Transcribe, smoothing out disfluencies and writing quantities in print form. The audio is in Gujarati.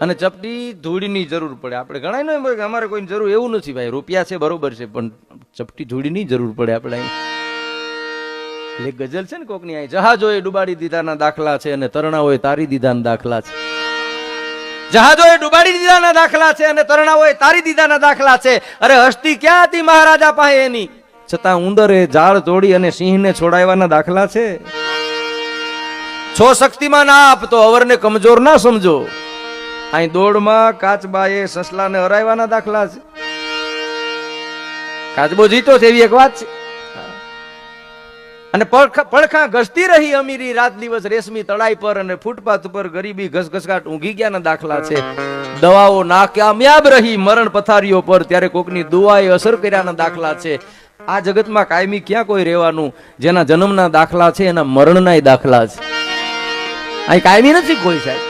અને ચપટી ધૂળની જરૂર પડે. આપણે ઘણા ન હોય કે અમારે કોઈની જરૂર, એવું નથી ભાઈ. રૂપિયા છે બરોબર છે, પણ ચપટી ધૂળની જરૂર પડે આપણે. એટલે ગઝલ છે ને કોકની, અહીં જહાજોએ ડુબાડી દીધાના દાખલા છે અને તરણાઓએ તારી દીધાના દાખલા છે. જહાજોએ ડુબાડી દીધાના દાખલા છે અને તરણાઓએ તારી દીધાના દાખલા છે. અરે હસ્તી ક્યાં હતી મહારાજા પાસે એની, છતાં ઉંદરે ઝાડ તોડી અને સિંહને છોડાવવાના દાખલા છે. છો શક્તિમાન આપ તો અવરને કમજોર ના સમજો. અહીં દોડમાં કાચબાએ સસલાને હરાવવાના દાખલા છે. કાચબો જીતો છે એવી એક વાત છે. અને પડખા ઘસતી રહી અમીરી રાત દિવસ રેશમી તળાઈ પર, અને ફૂટપાથ ઉપર ગરીબી ઘસઘસાટ ઊંઘી ગયાના દાખલા છે. દવાઓ નાકામયાબ રહી મરણ પથારીઓ પર, ત્યારે કોકની દુઆએ અસર કર્યાના દાખલા છે. આ જગતમાં કાયમી ક્યાં કોઈ રહેવાનું? જેના જન્મના દાખલા છે એના મરણના દાખલા છે. અહીં કાયમી નથી કોઈ સાહેબ.